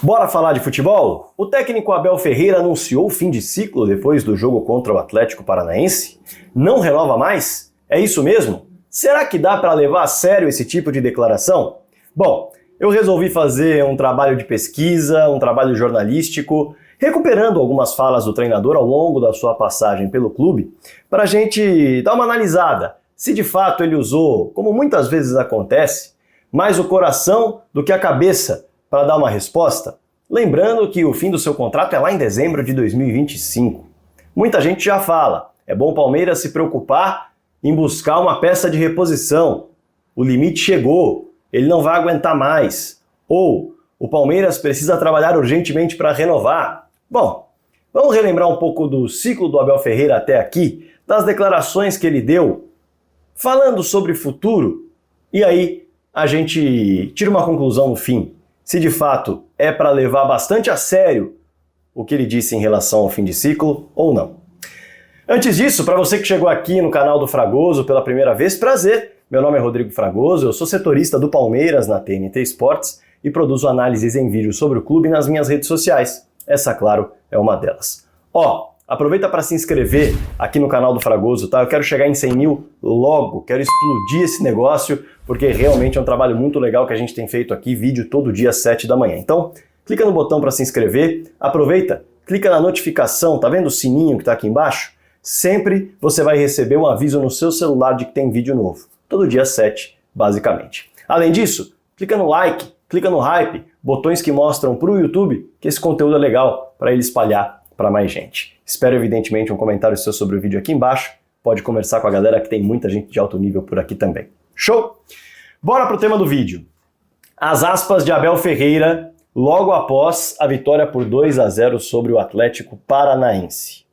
Bora falar de futebol? O técnico Abel Ferreira anunciou o fim de ciclo depois do jogo contra o Atlético Paranaense? Não renova mais? É isso mesmo? Será que dá para levar a sério esse tipo de declaração? Bom, eu resolvi fazer um trabalho de pesquisa, um trabalho jornalístico, recuperando algumas falas do treinador ao longo da sua passagem pelo clube, para a gente dar uma analisada se de fato ele usou, como muitas vezes acontece, mais o coração do que a cabeça para dar uma resposta, lembrando que o fim do seu contrato é lá em dezembro de 2025. Muita gente já fala, é bom o Palmeiras se preocupar em buscar uma peça de reposição. O limite chegou, ele não vai aguentar mais. Ou o Palmeiras precisa trabalhar urgentemente para renovar. Bom, vamos relembrar um pouco do ciclo do Abel Ferreira até aqui, das declarações que ele deu, falando sobre futuro, e aí a gente tira uma conclusão no fim. Se de fato é para levar bastante a sério o que ele disse em relação ao fim de ciclo ou não. Antes disso, para você que chegou aqui no canal do Fragoso pela primeira vez, prazer! Meu nome é Rodrigo Fragoso, eu sou setorista do Palmeiras na TNT Sports e produzo análises em vídeo sobre o clube nas minhas redes sociais. Essa, claro, é uma delas. Aproveita para se inscrever aqui no canal do Fragoso, tá? Eu quero chegar em 100 mil logo, quero explodir esse negócio, porque realmente é um trabalho muito legal que a gente tem feito aqui, vídeo todo dia às 7 da manhã. Então, clica no botão para se inscrever, aproveita, clica na notificação, tá vendo o sininho que tá aqui embaixo? Sempre você vai receber um aviso no seu celular de que tem vídeo novo, todo dia às 7, basicamente. Além disso, clica no like, clica no hype, botões que mostram para o YouTube que esse conteúdo é legal para ele espalhar para mais gente. Espero, evidentemente, um comentário seu sobre o vídeo aqui embaixo. Pode conversar com a galera que tem muita gente de alto nível por aqui também. Show? Bora pro tema do vídeo. As aspas de Abel Ferreira logo após a vitória por 2-0 sobre o Atlético Paranaense.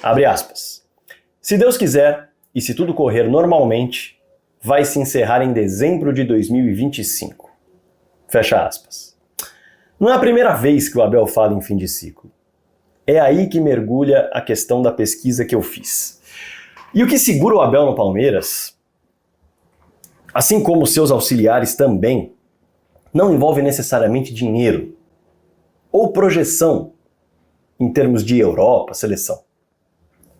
Abre aspas. Se Deus quiser, e se tudo correr normalmente, vai se encerrar em dezembro de 2025. Fecha aspas. Não é a primeira vez que o Abel fala em fim de ciclo. É aí que mergulha a questão da pesquisa que eu fiz. E o que segura o Abel no Palmeiras, assim como seus auxiliares também, não envolve necessariamente dinheiro ou projeção em termos de Europa, seleção.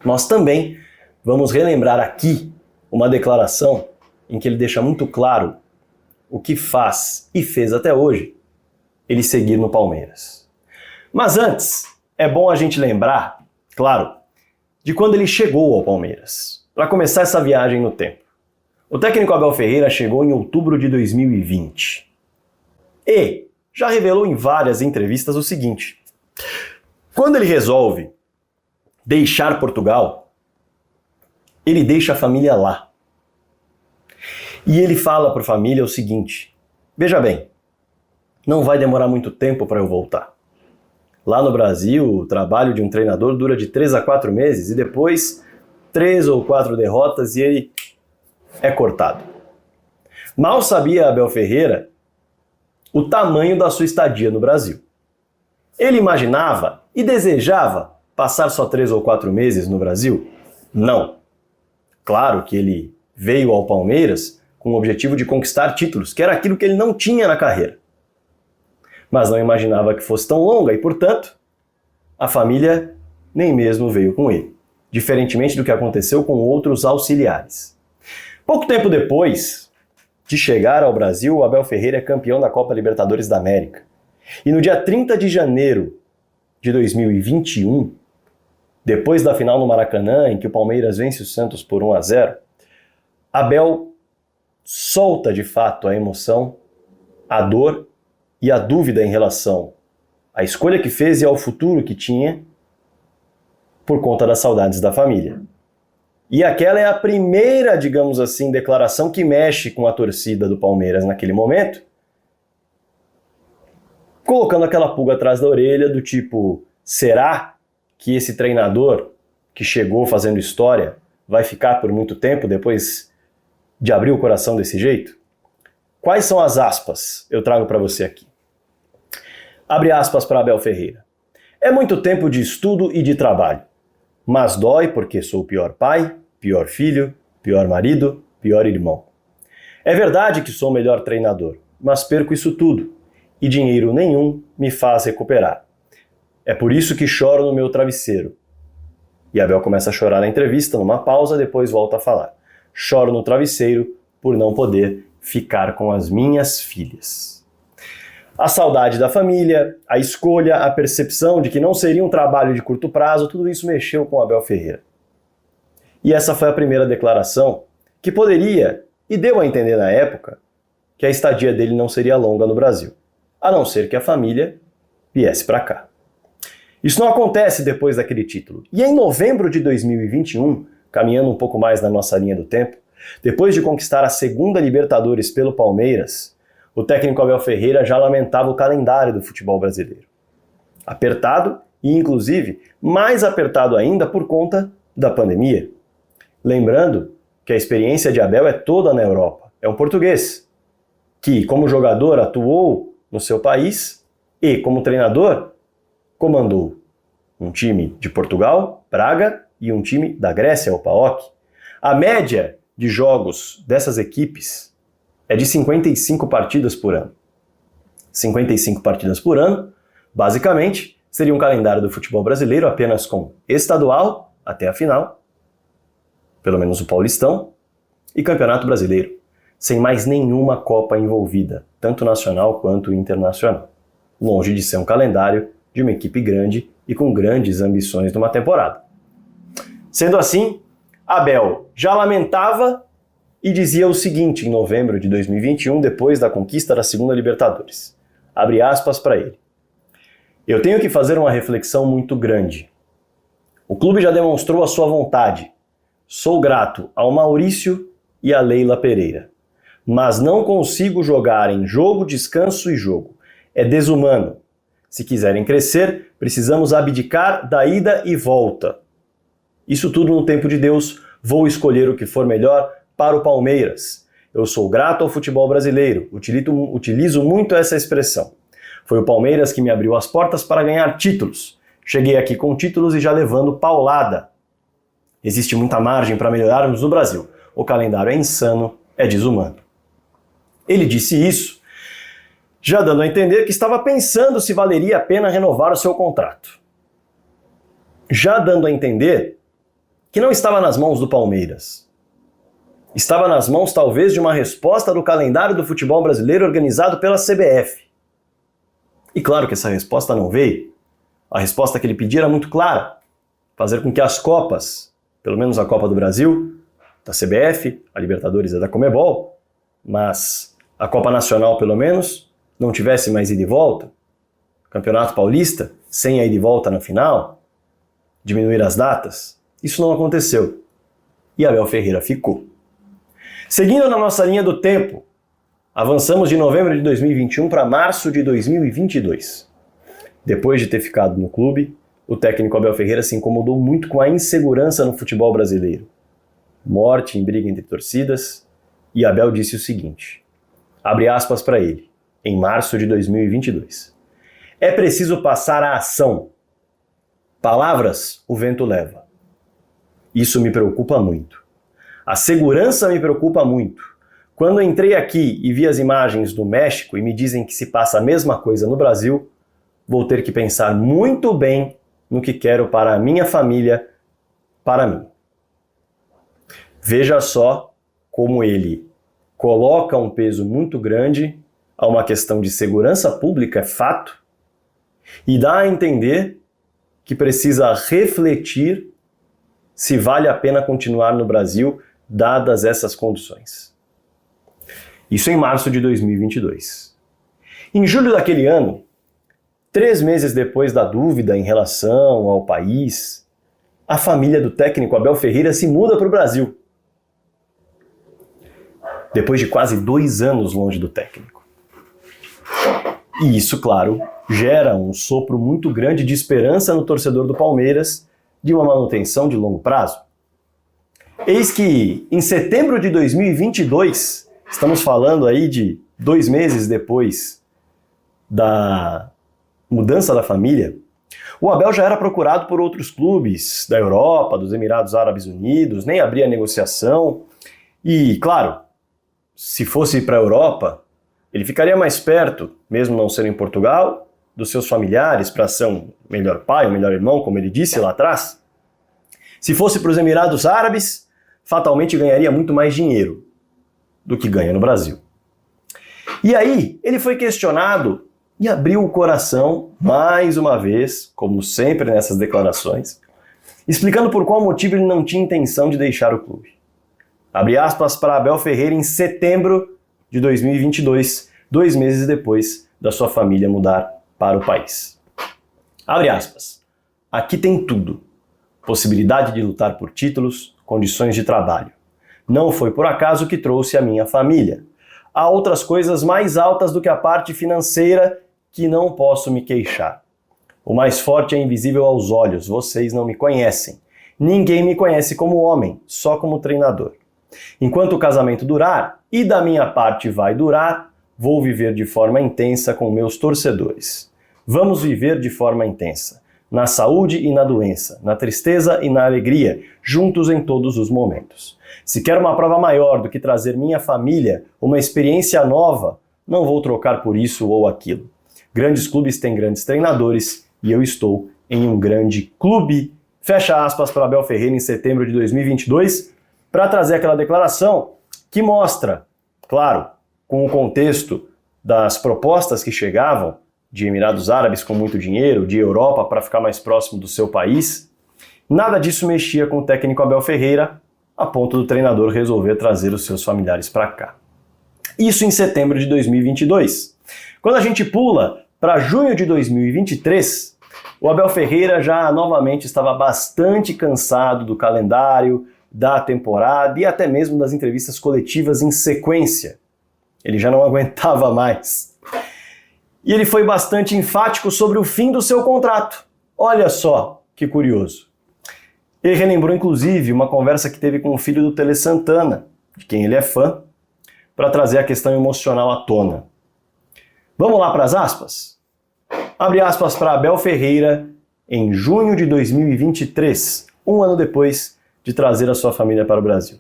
Nós também vamos relembrar aqui uma declaração em que ele deixa muito claro o que faz e fez até hoje ele seguir no Palmeiras. Mas antes, é bom a gente lembrar, claro, de quando ele chegou ao Palmeiras, para começar essa viagem no tempo. O técnico Abel Ferreira chegou em outubro de 2020 e já revelou em várias entrevistas o seguinte: quando ele resolve deixar Portugal, ele deixa a família lá. E ele fala para a família o seguinte: veja bem, não vai demorar muito tempo para eu voltar. Lá no Brasil, o trabalho de um treinador dura de 3 a 4 meses e depois 3 ou 4 derrotas e ele é cortado. Mal sabia Abel Ferreira o tamanho da sua estadia no Brasil. Ele imaginava e desejava passar só 3 ou 4 meses no Brasil? Não. Claro que ele veio ao Palmeiras com o objetivo de conquistar títulos, que era aquilo que ele não tinha na carreira. Mas não imaginava que fosse tão longa e, portanto, a família nem mesmo veio com ele, diferentemente do que aconteceu com outros auxiliares. Pouco tempo depois de chegar ao Brasil, o Abel Ferreira é campeão da Copa Libertadores da América. E no dia 30 de janeiro de 2021, depois da final no Maracanã, em que o Palmeiras vence o Santos por 1-0, Abel solta de fato a emoção, a dor e a dúvida em relação à escolha que fez e ao futuro que tinha por conta das saudades da família. E aquela é a primeira, digamos assim, declaração que mexe com a torcida do Palmeiras naquele momento, colocando aquela pulga atrás da orelha do tipo: será que esse treinador que chegou fazendo história vai ficar por muito tempo depois de abrir o coração desse jeito? Quais são as aspas? Eu trago para você aqui. Abre aspas para Abel Ferreira. É muito tempo de estudo e de trabalho, mas dói porque sou o pior pai, pior filho, pior marido, pior irmão. É verdade que sou o melhor treinador, mas perco isso tudo. e dinheiro nenhum me faz recuperar. É por isso que choro no meu travesseiro. E Abel começa a chorar na entrevista, numa pausa, depois volta a falar. Choro no travesseiro por não poder ficar com as minhas filhas. A saudade da família, a escolha, a percepção de que não seria um trabalho de curto prazo, tudo isso mexeu com Abel Ferreira. E essa foi a primeira declaração que poderia, e deu a entender na época, que a estadia dele não seria longa no Brasil, a não ser que a família viesse para cá. Isso não acontece depois daquele título. E em novembro de 2021, caminhando um pouco mais na nossa linha do tempo, depois de conquistar a segunda Libertadores pelo Palmeiras, o técnico Abel Ferreira já lamentava o calendário do futebol brasileiro. Apertado e, inclusive, mais apertado ainda por conta da pandemia. Lembrando que a experiência de Abel é toda na Europa. É um português que, como jogador, atuou no seu país e, como treinador, comandou um time de Portugal, Braga, e um time da Grécia, o PAOK. A média de jogos dessas equipes é de 55 partidas por ano. 55 partidas por ano, basicamente, seria um calendário do futebol brasileiro apenas com estadual até a final, pelo menos o Paulistão, e Campeonato Brasileiro, sem mais nenhuma Copa envolvida, tanto nacional quanto internacional. Longe de ser um calendário de uma equipe grande e com grandes ambições numa temporada. Sendo assim, Abel já lamentava e dizia o seguinte em novembro de 2021, depois da conquista da segunda Libertadores. Abre aspas para ele. Eu tenho que fazer uma reflexão muito grande. O clube já demonstrou a sua vontade. Sou grato ao Maurício e à Leila Pereira. Mas não consigo jogar em jogo, descanso e jogo. É desumano. Se quiserem crescer, precisamos abdicar da ida e volta. Isso tudo no tempo de Deus, vou escolher o que for melhor para o Palmeiras. Eu sou grato ao futebol brasileiro, utilizo muito essa expressão. Foi o Palmeiras que me abriu as portas para ganhar títulos. Cheguei aqui com títulos e já levando paulada. Existe muita margem para melhorarmos no Brasil. O calendário é insano, é desumano. Ele disse isso, já dando a entender que estava pensando se valeria a pena renovar o seu contrato. Já dando a entender que não estava nas mãos do Palmeiras. Estava nas mãos, talvez, de uma resposta do calendário do futebol brasileiro organizado pela CBF. E claro que essa resposta não veio. A resposta que ele pedia era muito clara. Fazer com que as Copas, pelo menos a Copa do Brasil, da CBF, a Libertadores é da Conmebol, mas a Copa Nacional, pelo menos, não tivesse mais ida e volta. Campeonato Paulista, sem a ida e volta na final, diminuir as datas. Isso não aconteceu. E Abel Ferreira ficou. Seguindo na nossa linha do tempo, avançamos de novembro de 2021 para março de 2022. Depois de ter ficado no clube, o técnico Abel Ferreira se incomodou muito com a insegurança no futebol brasileiro. Morte em briga entre torcidas, e Abel disse o seguinte, abre aspas para ele, em março de 2022. É preciso passar à ação. Palavras o vento leva. Isso me preocupa muito. A segurança me preocupa muito. Quando entrei aqui e vi as imagens do México e me dizem que se passa a mesma coisa no Brasil, vou ter que pensar muito bem no que quero para a minha família, para mim. Veja só como ele coloca um peso muito grande a uma questão de segurança pública, é fato, e dá a entender que precisa refletir se vale a pena continuar no Brasil, dadas essas condições. Isso em março de 2022. Em julho daquele ano, 3 meses depois da dúvida em relação ao país, a família do técnico Abel Ferreira se muda para o Brasil. Depois de quase 2 anos longe do técnico. E isso, claro, gera um sopro muito grande de esperança no torcedor do Palmeiras de uma manutenção de longo prazo. Eis que, em setembro de 2022, estamos falando aí de 2 meses depois da mudança da família, o Abel já era procurado por outros clubes da Europa, dos Emirados Árabes Unidos, nem abria negociação. E, claro, se fosse para a Europa, ele ficaria mais perto mesmo não sendo em Portugal, dos seus familiares para ser um melhor pai, um melhor irmão, como ele disse lá atrás. Se fosse para os Emirados Árabes, fatalmente ganharia muito mais dinheiro do que ganha no Brasil. E aí, ele foi questionado e abriu o coração, mais uma vez, como sempre nessas declarações, explicando por qual motivo ele não tinha intenção de deixar o clube. Abre aspas para Abel Ferreira em setembro de 2022, 2 meses depois da sua família mudar para o país. Abre aspas. Aqui tem tudo. Possibilidade de lutar por títulos, condições de trabalho. Não foi por acaso que trouxe a minha família. Há outras coisas mais altas do que a parte financeira que não posso me queixar. O mais forte é invisível aos olhos, vocês não me conhecem. Ninguém me conhece como homem, só como treinador. Enquanto o casamento durar, e da minha parte vai durar, vou viver de forma intensa com meus torcedores. Vamos viver de forma intensa, na saúde e na doença, na tristeza e na alegria, juntos em todos os momentos. Se quer uma prova maior do que trazer minha família, uma experiência nova, não vou trocar por isso ou aquilo. Grandes clubes têm grandes treinadores e eu estou em um grande clube. Fecha aspas para Abel Ferreira em setembro de 2022, para trazer aquela declaração que mostra, claro, com o contexto das propostas que chegavam de Emirados Árabes com muito dinheiro, de Europa para ficar mais próximo do seu país, nada disso mexia com o técnico Abel Ferreira, a ponto do treinador resolver trazer os seus familiares para cá. Isso em setembro de 2022. Quando a gente pula para junho de 2023, o Abel Ferreira já novamente estava bastante cansado do calendário, da temporada e até mesmo das entrevistas coletivas em sequência. Ele já não aguentava mais. E ele foi bastante enfático sobre o fim do seu contrato. Olha só que curioso. Ele relembrou inclusive uma conversa que teve com o filho do Tele Santana, de quem ele é fã, para trazer a questão emocional à tona. Vamos lá para as aspas? Abre aspas para Abel Ferreira em junho de 2023, um ano depois de trazer a sua família para o Brasil.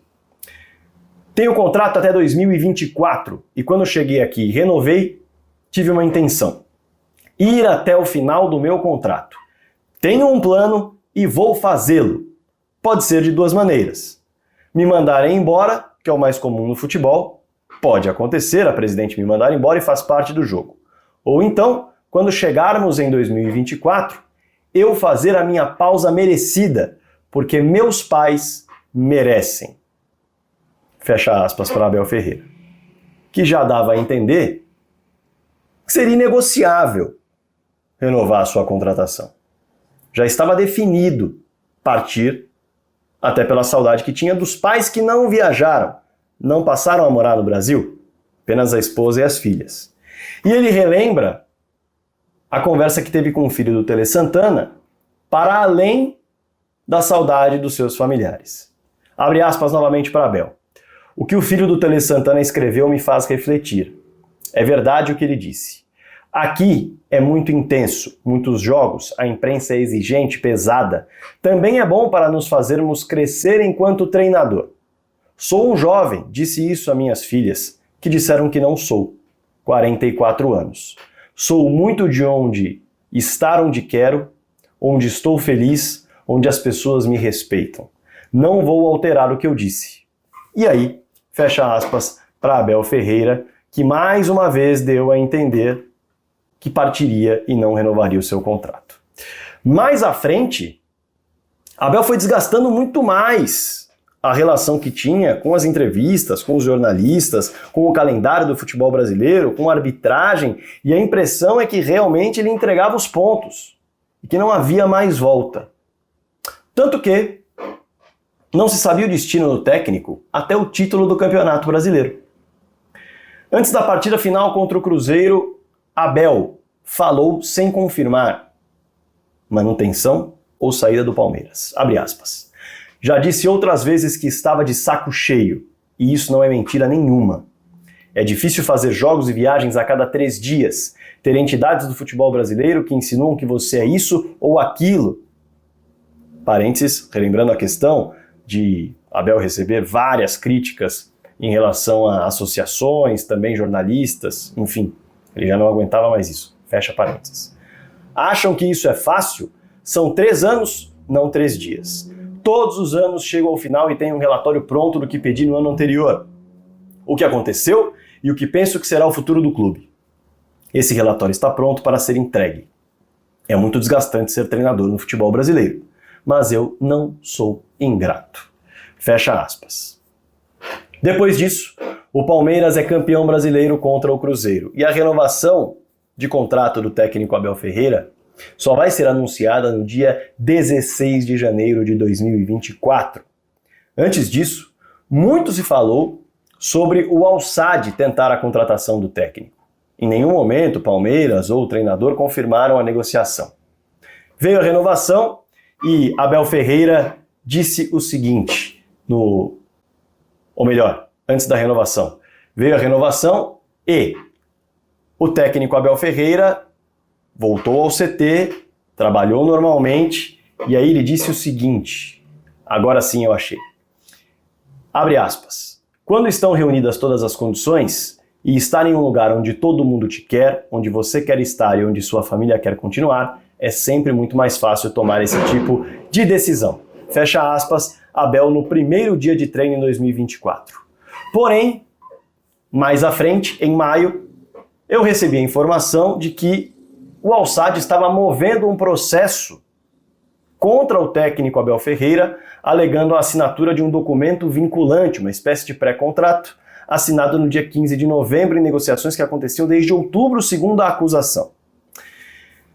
Tenho contrato até 2024 e quando cheguei aqui e renovei, tive uma intenção: ir até o final do meu contrato. Tenho um plano e vou fazê-lo. Pode ser de 2 maneiras. Me mandarem embora, que é o mais comum no futebol. Pode acontecer, a presidente me mandar embora e faz parte do jogo. Ou então, quando chegarmos em 2024, eu fazer a minha pausa merecida, porque meus pais merecem. Fecha aspas para Abel Ferreira. Que já dava a entender que seria inegociável renovar a sua contratação. Já estava definido partir, até pela saudade que tinha dos pais que não viajaram, não passaram a morar no Brasil, apenas a esposa e as filhas. E ele relembra a conversa que teve com o filho do Tele Santana, para além da saudade dos seus familiares. Abre aspas novamente para Abel. O que o filho do Tele Santana escreveu me faz refletir. É verdade o que ele disse. Aqui é muito intenso, muitos jogos, a imprensa é exigente, pesada. Também é bom para nos fazermos crescer enquanto treinador. Sou um jovem, disse isso a minhas filhas, que disseram que não sou. 44 anos. Sou muito de onde estar onde quero, onde estou feliz, onde as pessoas me respeitam. Não vou alterar o que eu disse. E aí, fecha aspas para Abel Ferreira, que mais uma vez deu a entender que partiria e não renovaria o seu contrato. Mais à frente, Abel foi desgastando muito mais a relação que tinha com as entrevistas, com os jornalistas, com o calendário do futebol brasileiro, com a arbitragem, e a impressão é que realmente ele entregava os pontos e que não havia mais volta. Tanto que não se sabia o destino do técnico até o título do Campeonato Brasileiro. Antes da partida final contra o Cruzeiro, Abel falou sem confirmar manutenção ou saída do Palmeiras. Abre aspas. Já disse outras vezes que estava de saco cheio, e isso não é mentira nenhuma. É difícil fazer jogos e viagens a cada 3 dias, ter entidades do futebol brasileiro que insinuam que você é isso ou aquilo. Parênteses, relembrando a questão de Abel receber várias críticas em relação a associações, também jornalistas, enfim, Ele já não aguentava mais isso. Fecha parênteses. Acham que isso é fácil? São 3 anos, não 3 dias. Todos os anos chego ao final e tenho um relatório pronto do que pedi no ano anterior. O que aconteceu e o que penso que será o futuro do clube. Esse relatório está pronto para ser entregue. É muito desgastante ser treinador no futebol brasileiro, mas eu não sou ingrato. Fecha aspas. Depois disso, o Palmeiras é campeão brasileiro contra o Cruzeiro e a renovação de contrato do técnico Abel Ferreira só vai ser anunciada no dia 16 de janeiro de 2024. Antes disso, muito se falou sobre o Al-Sadd tentar a contratação do técnico. Em nenhum momento o Palmeiras ou o treinador confirmaram a negociação. Veio a renovação e Abel Ferreira disse o seguinte, antes da renovação. Veio a renovação e o técnico Abel Ferreira voltou ao CT, trabalhou normalmente e aí ele disse o seguinte, agora sim eu achei. Abre aspas. Quando estão reunidas todas as condições e estar em um lugar onde todo mundo te quer, onde você quer estar e onde sua família quer continuar, é sempre muito mais fácil tomar esse tipo de decisão. Fecha aspas, Abel no primeiro dia de treino em 2024. Porém, mais à frente, em maio, eu recebi a informação de que o Al-Sadd estava movendo um processo contra o técnico Abel Ferreira, alegando a assinatura de um documento vinculante, uma espécie de pré-contrato, assinado no dia 15 de novembro em negociações que aconteciam desde outubro, segundo a acusação.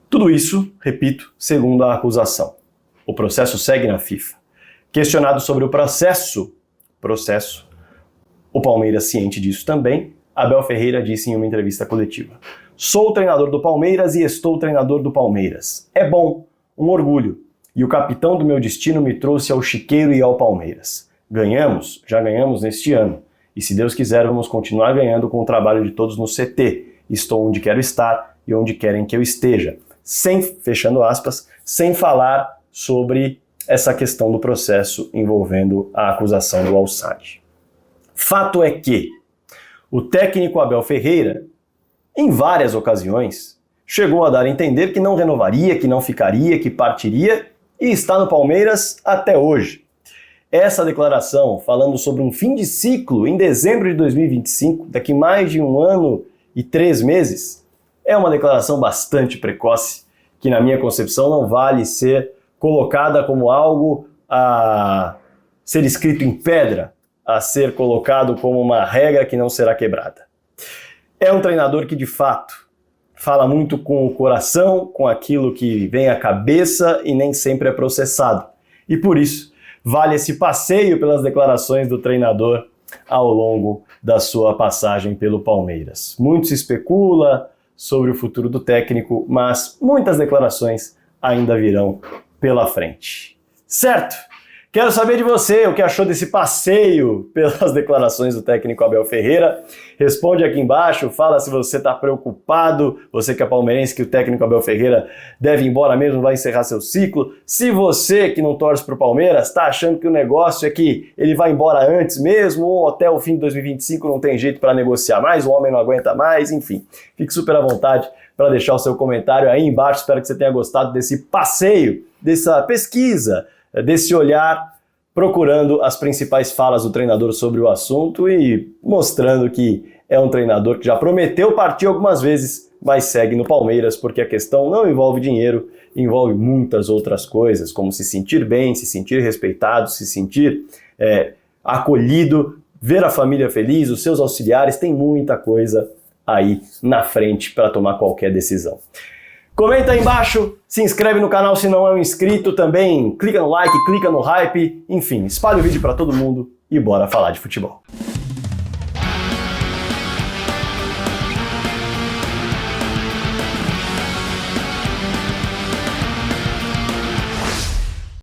Tudo isso, repito, segundo a acusação. O processo segue na FIFA. Questionado sobre o processo, o Palmeiras ciente disso também, Abel Ferreira disse em uma entrevista coletiva: sou o treinador do Palmeiras e estou treinador do Palmeiras. É bom, um orgulho. E o capitão do meu destino me trouxe ao Chiqueiro e ao Palmeiras. Ganhamos, já ganhamos neste ano. E se Deus quiser, vamos continuar ganhando com o trabalho de todos no CT. Estou onde quero estar e onde querem que eu esteja. Fechando aspas, sem falar sobre essa questão do processo envolvendo a acusação do Al-Sadd. Fato é que o técnico Abel Ferreira, em várias ocasiões, chegou a dar a entender que não renovaria, que não ficaria, que partiria e está no Palmeiras até hoje. Essa declaração, falando sobre um fim de ciclo em dezembro de 2025, daqui mais de 1 ano e 3 meses, é uma declaração bastante precoce, que na minha concepção não vale ser colocada como algo a ser escrito em pedra, a ser colocado como uma regra que não será quebrada. É um treinador que, de fato, fala muito com o coração, com aquilo que vem à cabeça e nem sempre é processado. E por isso, vale esse passeio pelas declarações do treinador ao longo da sua passagem pelo Palmeiras. Muito se especula sobre o futuro do técnico, mas muitas declarações ainda virão pela frente. Certo? Quero saber de você o que achou desse passeio pelas declarações do técnico Abel Ferreira. Responde aqui embaixo, fala se você está preocupado, você que é palmeirense, que o técnico Abel Ferreira deve ir embora mesmo, vai encerrar seu ciclo. Se você que não torce para o Palmeiras está achando que o negócio é que ele vai embora antes mesmo, ou até o fim de 2025 não tem jeito para negociar mais, o homem não aguenta mais, enfim. Fique super à vontade para deixar o seu comentário aí embaixo. Espero que você tenha gostado desse passeio, dessa pesquisa, desse olhar, procurando as principais falas do treinador sobre o assunto e mostrando que é um treinador que já prometeu partir algumas vezes, mas segue no Palmeiras, porque a questão não envolve dinheiro, envolve muitas outras coisas, como se sentir bem, se sentir respeitado, se sentir acolhido, ver a família feliz, os seus auxiliares, tem muita coisa aí na frente para tomar qualquer decisão. Comenta aí embaixo, se inscreve no canal se não é um inscrito também, clica no like, clica no hype, enfim, espalha o vídeo para todo mundo e bora falar de futebol.